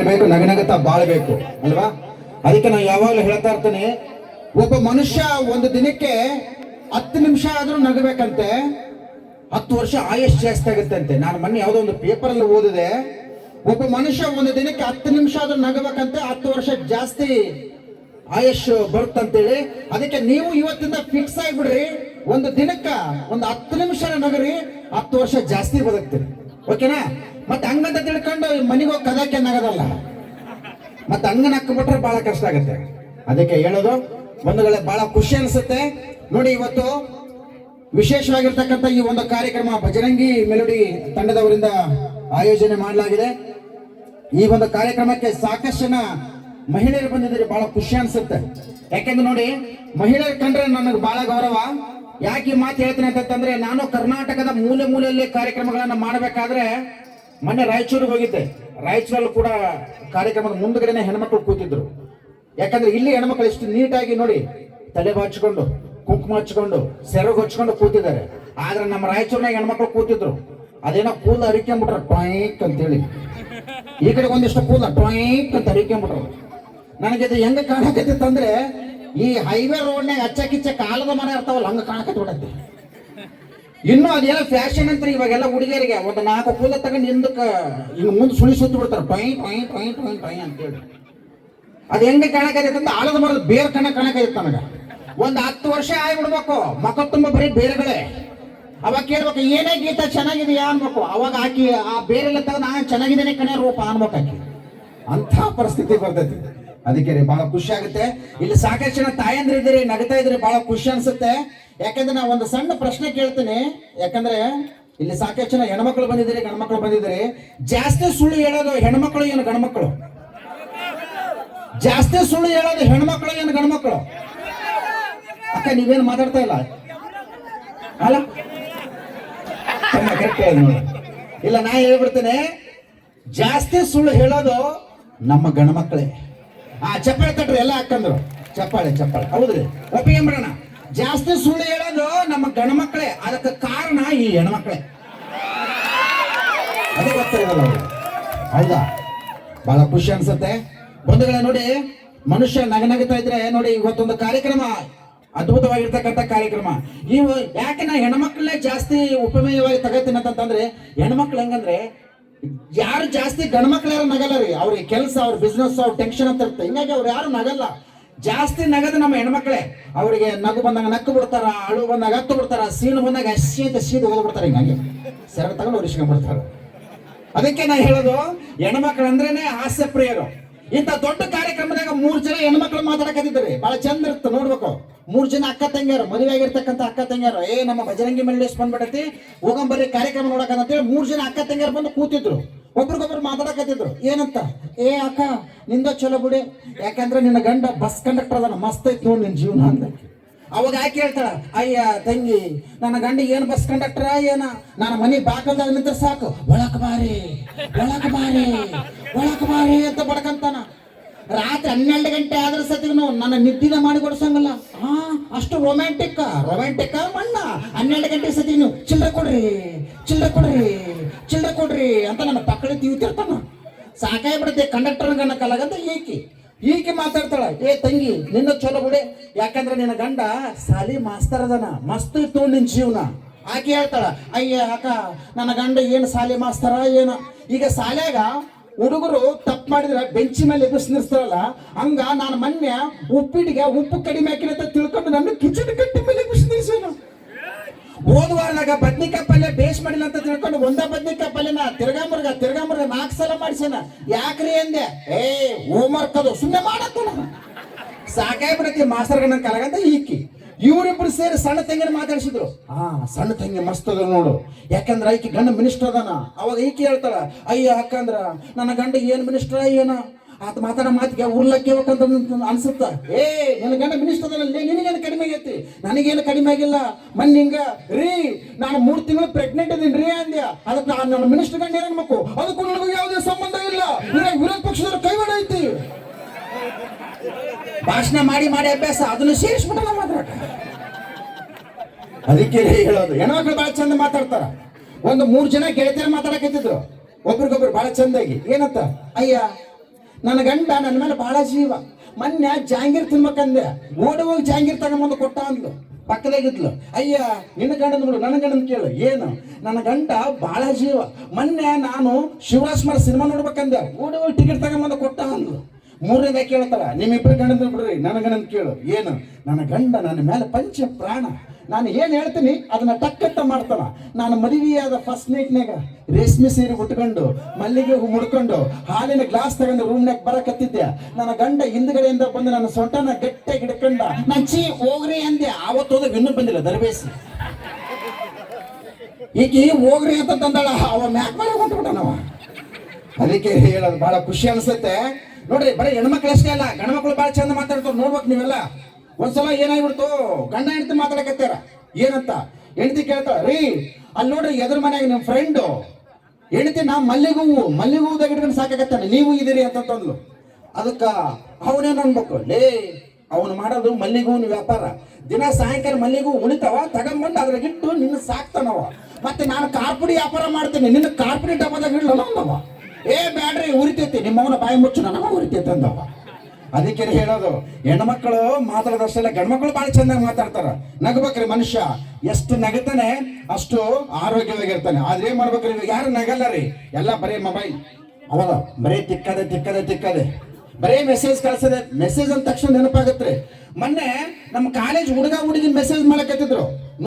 ಬೇಕು, ನಗನಗತ ಬಾಳ್ಬೇಕು ಅಲ್ವಾ? ಅದಕ್ಕೆ ನಾನು ಯಾವಾಗಲೂ ಹೇಳ್ತಾ ಇರ್ತೇನೆ, ಒಬ್ಬ ಮನುಷ್ಯ ಒಂದು ದಿನಕ್ಕೆ 10 ನಿಮಿಷ ಆದ್ರೂ ನಗಬೇಕಂತೆ 10 ವರ್ಷ ಆಯುಷ್ ಜಾಸ್ತಿ ಆಗುತ್ತಂತೆ. ನಾನು ಮೊನ್ನೆ ಯಾವುದೋ ಒಂದು ಪೇಪರ್ ಅಲ್ಲಿ ಓದಿದೆ, ಒಬ್ಬ ಮನುಷ್ಯ ಒಂದು ದಿನಕ್ಕೆ 10 ನಿಮಿಷ ಆದ್ರೂ ನಗಬೇಕಂತೆ 10 ವರ್ಷ ಜಾಸ್ತಿ ಆಯುಷ್ ಬರುತ್ತಂತೇಳಿ. ಅದಕ್ಕೆ ನೀವು ಇವತ್ತಿಂದ ಫಿಕ್ಸ್ ಆಗಿಬಿಡ್ರಿ, ಒಂದು ದಿನಕ್ಕ ಒಂದು 10 ನಿಮಿಷ ನಗರಿ, 10 ವರ್ಷ ಜಾಸ್ತಿ ಬದುಕ್ತೀರಿ. ಓಕೆನಾ? ಮತ್ತೆ ಹಂಗಂತ ತಿಳ್ಕೊಂಡು ಮನೆಗೆ ಹೋಗಿ ಕದಕ್ಕೆ ನಗದಲ್ಲ, ಮತ್ತೆ ಹಂಗನ ಹಾಕ್ಬಿಟ್ರೆ ಬಹಳ ಕಷ್ಟ ಆಗುತ್ತೆ. ಅದಕ್ಕೆ ಹೇಳೋದು ಬಂಧುಗಳೇ, ಬಹಳ ಖುಷಿ ಅನ್ಸುತ್ತೆ ನೋಡಿ. ಇವತ್ತು ವಿಶೇಷವಾಗಿರ್ತಕ್ಕಂಥ ಈ ಒಂದು ಕಾರ್ಯಕ್ರಮ ಬಜರಂಗಿ ಮೆಲೋಡಿ ತಂಡದವರಿಂದ ಆಯೋಜನೆ ಮಾಡಲಾಗಿದೆ. ಈ ಒಂದು ಕಾರ್ಯಕ್ರಮಕ್ಕೆ ಸಾಕಷ್ಟು ಜನ ಮಹಿಳೆಯರು ಬಂದಿದ್ದಾರೆ, ಬಹಳ ಖುಷಿ ಅನ್ಸುತ್ತೆ. ಯಾಕೆಂದ್ರೆ ನೋಡಿ, ಮಹಿಳೆಯರು ಕಂಡ್ರೆ ನನಗೆ ಬಹಳ ಗೌರವ. ಯಾಕೆ ಮಾತು ಹೇಳ್ತೀನಿ ಅಂತಂದ್ರೆ, ನಾನು ಕರ್ನಾಟಕದ ಮೂಲೆ ಮೂಲೆಯಲ್ಲಿ ಕಾರ್ಯಕ್ರಮಗಳನ್ನ ಮಾಡಬೇಕಾದ್ರೆ ಮೊನ್ನೆ ರಾಯಚೂರಿಗೆ ಹೋಗಿದ್ದೆ. ರಾಯಚೂರಲ್ಲಿ ಕೂಡ ಕಾರ್ಯಕ್ರಮದ ಮುಂದುಗಡೆನೆ ಹೆಣ್ಮಕ್ಳು ಕೂತಿದ್ರು. ಯಾಕಂದ್ರೆ ಇಲ್ಲಿ ಹೆಣ್ಮಕ್ಳು ಎಷ್ಟು ನೀಟಾಗಿ ನೋಡಿ ತಲೆ ಬಾಚಿಕೊಂಡು ಕುಂಕುಮ ಹಚ್ಕೊಂಡು ಸೆರಗು ಹಚ್ಕೊಂಡು ಕೂತಿದ್ದಾರೆ. ಆದ್ರೆ ನಮ್ಮ ರಾಯಚೂರಿನಾಗ ಹೆಣ್ಮಕ್ಳು ಕೂತಿದ್ರು, ಅದೇನೋ ಕೂದ ಅರಿಕೊಂಡ್ಬಿಟ್ರ ಟೊಯ್ಕ್ ಅಂತೇಳಿ. ಈ ಕಡೆ ಒಂದಿಷ್ಟು ಕೂದ ಟೊಯ್ಕ್ ಅಂತ ಅರಿಕೊಂಡ್ಬಿಟ್ರು. ನನಗೆ ಇದು ಹೆಂಗ ಕಾಣಕತ್ತಿತ್ತು ಅಂದ್ರೆ, ಈ ಹೈವೇ ರೋಡ್ನಾಗ ಅಚ್ಚ ಕಿಚ್ಚ ಕಾಲದ ಮನೆ ಇರ್ತಾವಲ್ಲ ಹಂಗ ಕಾಣಕತ್ಬಿಡತ್ತೆ. ಇನ್ನು ಅದೇನೋ ಫ್ಯಾಷನ್ ಅಂತ ಇವಾಗೆಲ್ಲ ಹುಡುಗಿಯರಿಗೆ ಒಂದು 4 ಕೂದ ತಗೊಂಡು ಹಿಂದಕ್ಕೆ ಹಿಂಗ ಮುಂದೆ ಸುಳಿ ಸುತ್ತಿ ಬಿಡ್ತಾರೆ, ಟೊಯ್ ಟೊಯ್ ಟೊಯ್ ಟೊಯ್ ಟೊಯ್ ಅಂತೇಳಿ. ಅದ್ ಹೆಂಗೆ ಕಾಣಕತ್ತೈತೆ ಅಂತ ಆಳದ ಮರದ ಬೇರೆ ಕಾಣಕೈತೆ ನನಗ. ಒಂದು 10 ವರ್ಷ ಆಗ್ಬಿಡ್ಬೇಕು, ಮಕ್ಕ ತುಂಬ ಬರೀ ಬೇರೆಗಳೇ. ಅವಾಗ ಕೇಳ್ಬೇಕು, ಏನೇ ಗೀತ ಚೆನ್ನಾಗಿದೆಯಾ ಅನ್ಬೇಕು. ಅವಾಗ ಆಕಿ ಆ ಬೇರೆಲ್ಲ ತಗೊಂಡು ನಾನು ಚೆನ್ನಾಗಿದ್ದೇನೆ ಕಣೆ ರೂಪ ಅನ್ಬೇಕು ಆಕಿ. ಅಂಥ ಪರಿಸ್ಥಿತಿ ಬರ್ತೈತಿ. ಅದಕ್ಕೆ ರೀ ಬಹಳ ಖುಷಿ ಆಗುತ್ತೆ. ಇಲ್ಲಿ ಸಾಕಷ್ಟು ಜನ ತಾಯಂದ್ರ ಇದ್ದೀರಿ, ನಗ್ತಾ ಇದ್ರಿ, ಬಹಳ ಖುಷಿ ಅನ್ಸುತ್ತೆ. ಯಾಕಂದ್ರೆ ನಾವು ಒಂದು ಸಣ್ಣ ಪ್ರಶ್ನೆ ಕೇಳ್ತೀನಿ. ಯಾಕಂದ್ರೆ ಇಲ್ಲಿ ಸಾಕಷ್ಟು ಜನ ಹೆಣ್ಮಕ್ಳು ಬಂದಿದ್ದೀರಿ, ಗಂಡ್ಮಕ್ಳು ಬಂದಿದ್ದೀರಿ. ಜಾಸ್ತಿ ಸುಳ್ಳು ಹೇಳೋದು ಹೆಣ್ಮಕ್ಳು ಏನು ಗಂಡ್ಮಕ್ಳು? ಜಾಸ್ತಿ ಸುಳ್ಳು ಹೇಳೋದು ಹೆಣ್ಮಕ್ಳು ಏನು ಗಂಡ್ಮಕ್ಳು? ಅಕ್ಕ ನೀವೇನು ಮಾತಾಡ್ತಾ ಇಲ್ಲ ಅಲ್ಲ? ನೋಡಿ, ಇಲ್ಲ ನಾ ಹೇಳ್ಬಿಡ್ತೇನೆ, ಜಾಸ್ತಿ ಸುಳ್ಳು ಹೇಳೋದು ನಮ್ಮ ಗಂಡ್ಮಕ್ಳೇ. ಚಪ್ಪಾಳೆ ತಟ್ರಿ ಎಲ್ಲ ಹಾಕಂದ್ರು, ಚಪ್ಪಾಳೆ ಚಪ್ಪಾಳೆ. ಹೌದ್ರಿ, ಒಪ್ಪಿಗೆ ಬಿಡೋಣ. ಜಾಸ್ತಿ ಸುಳ್ಳು ಹೇಳೋದು ನಮ್ಮ ಗಂಡ್ಮಕ್ಳೇ, ಅದಕ್ಕೆ ಕಾರಣ ಈ ಹೆಣ್ಮಕ್ಳೇ. ಅದೇ ಗೊತ್ತಿರೋದಲ್ಲ ಅವ್ರು. ಹೌದಾ? ಬಹಳ ಖುಷಿ ಅನ್ಸುತ್ತೆ ಬಂಧುಗಳೇ. ನೋಡಿ, ಮನುಷ್ಯ ನಗನಗ್ತಾ ಇದ್ರೆ ನೋಡಿ, ಇವತ್ತೊಂದು ಕಾರ್ಯಕ್ರಮ ಅದ್ಭುತವಾಗಿರ್ತಕ್ಕಂಥ ಕಾರ್ಯಕ್ರಮ. ಇವು ಯಾಕೆ ನಾ ಹೆಣ್ಮಕ್ಳನ್ನೇ ಜಾಸ್ತಿ ಉಪಮೇಯವಾಗಿ ತಗೋತೀನಿ ಅಂತಂದ್ರೆ, ಹೆಣ್ಮಕ್ಳು ಹೆಂಗಂದ್ರೆ ಯಾರು ಜಾಸ್ತಿ ಗಂಡ್ಮಕ್ಳು ಯಾರು ನಗಲ್ಲ ರೀ. ಅವ್ರಿಗೆ ಕೆಲಸ, ಅವ್ರ ಬಿಸ್ನೆಸ್, ಅವ್ರ ಟೆನ್ಷನ್ ಅಂತ ಇರುತ್ತೆ. ಹಿಂಗಾಗಿ ಅವ್ರು ಯಾರು ನಗಲ್ಲ. ಜಾಸ್ತಿ ನಗದು ನಮ್ಮ ಹೆಣ್ಮಕ್ಳೇ. ಅವರಿಗೆ ನಗು ಬಂದಾಗ ನಕ್ಕು ಬಿಡ್ತಾರ, ಅಳು ಬಂದಾಗ ಹತ್ತು ಬಿಡ್ತಾರ, ಸೀನು ಬಂದಾಗ ಹಸಿ ಅಂತ ಸೀದು ಹೋಗಿ ಬಿಡ್ತಾರೆ. ಹಿಂಗಾಗಿ ಸೆರಗ ತಗೊಂಡು ಅವ್ರು ಬಿಡ್ತಾರೆ. ಅದಕ್ಕೆ ನಾ ಹೇಳೋದು, ಹೆಣ್ಮಕ್ಳು ಅಂದ್ರೇನೆ ಹಾಸ್ಯ ಪ್ರಿಯರು. ಇಂಥ ದೊಡ್ಡ ಕಾರ್ಯಕ್ರಮದಾಗ 3 ಜನ ಹೆಣ್ಮಕ್ಳು ಮಾತಾಡಕತ್ತಿದ್ದಾರೆ, ಬಹಳ ಚಂದ ಇರುತ್ತೆ ನೋಡ್ಬೇಕು. 3 ಜನ ಅಕ್ಕ ತಂಗಿಯರು, ಮದುವೆ ಆಗಿರ್ತಕ್ಕಂಥ ಅಕ್ಕ ತಂಗಿಯರು. ನಮ್ಮ ಬಜರಂಗಿ ಮೆಲೋಡಿಸ್ ಬಂದ್ಬಿಟ್ಟೈತಿ, ಹೋಗಂಬರ್ರಿ ಕಾರ್ಯಕ್ರಮ ನೋಡಕಂತೇಳಿ 3 ಜನ ಅಕ್ಕ ತಂಗಿಯರು ಬಂದು ಕೂತಿದ್ರು. ಒಬ್ರಿಗೊಬ್ರು ಮಾತಾಡಕತ್ತಿದ್ರು. ಏನಂತ? ಅಕ್ಕ ನಿಂದ ಚಲೋ ಬಿಡಿ, ಯಾಕಂದ್ರೆ ನಿನ್ನ ಗಂಡ ಬಸ್ ಕಂಡಕ್ಟರ್ ಅದನ್ನ, ಮಸ್ತ್ ಐತಿ ನೋಡಿ ನಿನ್ ಜೀವನ ಅಂತ. ಅವಾಗ ಆಕೆ ಹೇಳ್ತಾಳ, ಅಯ್ಯ ತಂಗಿ, ನನ್ನ ಗಂಡ ಏನ್ ಬಸ್ ಕಂಡಕ್ಟರ ಏನ, ನಾನು ಮನೆ ಬಾಕಲ್ದಾಗ ನಿಂತ ಸಾಕು, ಒಳಕ್ ಬಾರಿ ಒಳಕ್ ಬಾರಿ ಒಳಕ್ ಬಾರಿ ಅಂತ ಬಡ್ಕಂತಾನ. ರಾತ್ರಿ 12 ಗಂಟೆ ಆದ್ರ ಸತಿಗೂ ನನ್ನ ನಿದ್ದಿನ ಮಾಡಿ ಕೊಡ್ಸಂಗಲ್ಲ. ಅಷ್ಟು ರೊಮ್ಯಾಂಟಿಕ್ ಮಣ್ಣ. 12 ಗಂಟೆ ಸತಿಗೂ ಚಿಲ್ಲರೆ ಕೊಡ್ರಿ ಚಿಲ್ಲರೆ ಕೊಡ್ರಿ ಚಿಲ್ಲರೆ ಕೊಡ್ರಿ ಅಂತ ನನ್ನ ಪಕ್ಕದ ತಿಂತಿರ್ತಾನ. ಸಾಕಾಗ್ಬಿಡುತ್ತೆ ಕಂಡಕ್ಟರ್ ಗಣ್ಣ ಕಾಲಾಗಂತ ಈಕೆ ಮಾತಾಡ್ತಾಳ, ತಂಗಿ ನಿನ್ನ ಚಲೋ ಬಿಡಿ, ಯಾಕಂದ್ರೆ ನಿನ್ನ ಗಂಡ ಸಾಲಿ ಮಾಸ್ತರ್ ಅದನ, ಮಸ್ತ್ ಇತ್ತು ನಿನ್ ಜೀವನ. ಆಕೆ ಹೇಳ್ತಾಳ, ಅಯ್ಯ ಅಕ್ಕ ನನ್ನ ಗಂಡ ಏನು ಸಾಲಿ ಮಾಸ್ತರ ಏನ. ಈಗ ಶಾಲ್ಯಾಗ ಹುಡುಗರು ತಪ್ಪು ಮಾಡಿದ್ರೆ ಬೆಂಚಿ ಮೇಲೆ ಎದುರಿಸಿ ನಿಲ್ಸ್ತಾರಲ್ಲ, ಹಂಗ ನಾನು ಮೊನ್ನೆ ಉಪ್ಪಿಟ್ಟಿಗೆ ಉಪ್ಪು ಕಡಿಮೆ ಹಾಕಿನ ಅಂತ ತಿಳ್ಕೊಂಡು ನನ್ನ ಕಿಚನ್ ಕಟ್ಟಿ ಮೇಲೆ ಎದುರಿಸಿ ನಿಲ್ಸೇನು. ಹೋದವಾರದಾಗ ಬದ್ನಿಕಾಯಿ ಪಲ್ಯ ಬೇಸ್ ಮಾಡಿಲ್ಲ ಅಂತ ತಿಳ್ಕೊಂಡು ಒಂದ ಬದ್ನಿಕಾಯಿ ಪಲ್ಯನ ತಿರ್ಗಾಮರ್ಗ 4 ಸಲ ಮಾಡಿಸೇನ. ಯಾಕ್ರಿ ಅಂದೆ? ಹೋಮ್ ವರ್ಕ್ ಅದು ಸುಮ್ಮನೆ ಮಾಡತ್ತ. ಸಾಕಾಗ್ಬಿಡತ್ತೆ ಮಾಸ್ತರ್ ಗಣ್ಣ ಕಲಗಂತ ಇವರಿಬ್ರು ಸೇರಿ ಸಣ್ಣ ತಂಗಿನ ಮಾತಾಡಿಸಿದ್ರು. ಸಣ್ಣ ತಂಗಿ ಮಸ್ತ್ ಅದ ನೋಡು, ಯಾಕಂದ್ರ ಈಕಿ ಗಂಡ ಮಿನಿಸ್ಟರ್ ಅದಾನ. ಅವಾಗ ಈಕಿ ಹೇಳ್ತಾಳ, ಅಯ್ಯ ಅಕ್ಕಂದ್ರ ನನ್ನ ಗಂಡ ಏನ್ ಮಿನಿಸ್ಟರ್ ಏನ ಆತ ಮಾತಾಡೋ ಮಾತಿಗೆ ಉರ್ಲಕ್ಕೆ ಹೋಗಂತ ಅನ್ಸುತ್ತ. ನನ್ನ ಗಂಡ ಮಿನಿಸ್ಟರ್ ಅದಲ್ಲ, ನಿನಗೇನು ಕಡಿಮೆ ಆಗೈತಿ, ನನಗೇನು ಕಡಿಮೆ ಆಗಿಲ್ಲ. ಹಿಂಗ ರೀ ನಾನು 3 ತಿಂಗಳು ಪ್ರೆಗ್ನೆಂಟ್ ಇದೀನಿ ರೀ ಅಂದ್ಯ. ಅದಕ್ಕೆ ನನ್ನ ಮಿನಿಸ್ಟರ್ ಗಂಡ ಏನ್ಬೇಕು, ಅದಕ್ಕೂ ನನಗೂ ಯಾವುದೇ ಸಂಬಂಧ ಇಲ್ಲ, ವಿರೋಧ ಪಕ್ಷದವ್ರ ಕೈವಾಡ ಐತಿ. ಭಾಷಣ ಮಾಡಿ ಅಭ್ಯಾಸ, ಅದನ್ನು ಸೇರಿಸ್ಬಿಟ್ಟ ಮಾತಾಡ. ಅದಕ್ಕೆ ಹೇಳೋದು, ಹೆಣ್ಮಕ್ಳು ಬಹಳ ಚಂದ ಮಾತಾಡ್ತಾರ. ಒಂದು 3 ಜನ ಗೆಳತಿಯರು ಮಾತಾಡಕತ್ತಿದ್ರು ಒಬ್ರಿಗೊಬ್ರು ಬಹಳ ಚಂದಾಗಿ. ಏನಂತ? ಅಯ್ಯ ನನ್ನ ಗಂಡ ನನ್ನ ಮೇಲೆ ಬಹಳ ಜೀವ. ಮೊನ್ನೆ ಜಾಂಗೀರ್ ತಿನ್ಬೇಕಂದೆ, ಓಡಿ ಹೋಗಿ ಜಾಂಗೀರ್ ತಗೊಂಬಂದು ಕೊಟ್ಟ ಅಂದ್ಲು. ಪಕ್ಕದಾಗಿದ್ಲು. ಅಯ್ಯ ನಿನ್ನ ಗಂಡನ ಬಿಡು, ನನ್ನ ಗಂಡನ ಕೇಳು. ಏನು? ನನ್ನ ಗಂಡ ಬಹಳ ಜೀವ. ಮೊನ್ನೆ ನಾನು ಶಿವರಾಜ್ಕುಮಾರ್ ಸಿನಿಮಾ ನೋಡ್ಬೇಕಂದೆ, ಓಡಿ ಹೋಗಿ ಟಿಕೆಟ್ ತಗೊಂಬಂದು ಕೊಟ್ಟ ಅಂದ್ಲು. ಮೂರನೇದ ಕೇಳ್ತಾರ, ನಿಮ್ಮಿಬ್ಬರು ಗಂಡನ ಬಿಡ್ರಿ, ನನ್ನ ಗಂಡನ ಕೇಳು. ಏನು? ನನ್ನ ಗಂಡ ನನ್ನ ಮೇಲೆ ಪಂಚ ಪ್ರಾಣ. ನಾನು ಏನು ಹೇಳ್ತೀನಿ ಅದನ್ನ ಟಕ್ಕತ್ತ ಮಾಡ್ತಾನ. ನಾನು ಮದುವೆಯಾದ ಫಸ್ಟ್ ನೈಟ್ನಾಗ ರೇಷ್ಮೆ ಸೀರೆ ಉಟ್ಕೊಂಡು ಮಲ್ಲಿಗೆ ಹೂ ಮುಡ್ಕೊಂಡು ಹಾಲಿನ ಗ್ಲಾಸ್ ತಗೊಂಡು ರೂಮ್ನಾಗ ಬರಕತ್ತಿದ್ದೆ. ನನ್ನ ಗಂಡ ಹಿಂದ್ಗಡೆಯಿಂದ ಬಂದು ನನ್ನ ಸೊಂಟನ ಗಟ್ಟಿಯಾಗಿ ಹಿಡ್ಕೊಂಡ. ನಾನು ಚೀ ಹೋಗ್ರಿ ಅಂದೆ. ಆವತ್ತೋದಾಗ ಇನ್ನೂ ಬಂದಿಲ್ಲ ದರ್ಬೇಸಿ. ಈಗ ಹೋಗ್ರಿ ಅಂತ ತಂದಾಳ, ಅವ ಮ್ಯಾಕ್ ಮಾಡಿ ಹೊಂಟ್ಬಿಟ್ಟನವ. ಅದಕ್ಕೆ ಹೇಳೋದು ಬಹಳ ಖುಷಿ ಅನ್ಸುತ್ತೆ ನೋಡ್ರಿ. ಬರೀ ಹೆಣ್ಮಕ್ಳು ಅಷ್ಟೇ ಅಲ್ಲ, ಗಂಡ್ಮಕ್ಳು ಬಹಳ ಚಂದ ಮಾತಾಡ್ತಾವ. ನೋಡ್ಬೇಕು ನೀವೆಲ್ಲ. ಒಂದ್ಸಲ ಏನಾಗ್ಬಿಡ್ತು, ಗಂಡ ಹೆಂಡತಿ ಮಾತಾಡಕತ್ತಾರ. ಏನಂತ ಹೆಂಡತಿ ಕೇಳ್ತಾಳ, ರೀ ಅಲ್ಲಿ ನೋಡ್ರಿ ಎದುರು ಮನ್ಯಾಗ ನಿಮ್ಮ ಫ್ರೆಂಡು ಹೆಂಡತಿ ನಾ ಮಲ್ಲಿಗೆ ಹೂದಾಗ ಇಟ್ಕೊಂಡು ಸಾಕಾಗತ್ತಾನೆ, ನೀವು ಇದೀರಿ ಅಂತಂದ್ಲು. ಅದಕ್ಕ ಅವನೇನು ಅನ್ಬೇಕು, ಲೇ ಅವನು ಮಾಡೋದು ಮಲ್ಲಿಗೆ ಹೂವಿನ ವ್ಯಾಪಾರ. ದಿನ ಸಾಯಂಕಾಲ ಮಲ್ಲಿಗೆ ಹೂ ಉಳಿತಾವ, ತಗೊಂಬಂದು ಅದ್ರಾಗಿಟ್ಟು ನಿನ್ನ ಸಾಕ್ತಾನವ. ಮತ್ತೆ ನಾನು ಕಾರ್ಪುಡಿ ವ್ಯಾಪಾರ ಮಾಡ್ತೇನೆ, ನಿನ್ನ ಕಾರ್ಪುಡಿ ಡಬ್ಬದಾಗ ಇಡ್ಲವ. ಏ ಬ್ಯಾಡ್ರಿ ಉರಿತೈತಿ, ನಿಮ್ಮವನ ಬಾಯಿ ಮುಚ್ಚು, ನನಗ ಉರಿತೈತೆ ಅಂದವ. ಅದಕ್ಕೆ ಹೇಳೋದು, ಹೆಣ್ಮಕ್ಳು ಮಾತಾಡೋದಷ್ಟೆಲ್ಲ ಗಂಡ್ಮಕ್ಳು ಭಾಳ ಚೆನ್ನಾಗಿ ಮಾತಾಡ್ತಾರ. ನಗಬೇಕ್ರಿ ಮನುಷ್ಯ. ಎಷ್ಟು ನಗತಾನೆ ಅಷ್ಟು ಆರೋಗ್ಯವಾಗಿರ್ತಾನೆ. ಆದ್ರೆ ಏನ್ ಮಾಡ್ಬೇಕ್ರಿ, ಇವಾಗ ಯಾರು ನಗಲ್ಲ ರೀ, ಎಲ್ಲ ಬರೀ ಮೊಬೈಲ್. ಅವಾಗ ಬರೀ ತಿಕ್ಕದೆ ಬರೀ ಮೆಸೇಜ್ ಕಳ್ಸದೆ. ಮೆಸೇಜ್ ಅಂದ ತಕ್ಷಣ ನೆನಪಾಗತ್ರಿ. ಮೊನ್ನೆ ನಮ್ಮ ಕಾಲೇಜ್ ಹುಡುಗ ಹುಡುಗಿ ಮೆಸೇಜ್ ಮಾಡಕತ್ತಿದ್ರು.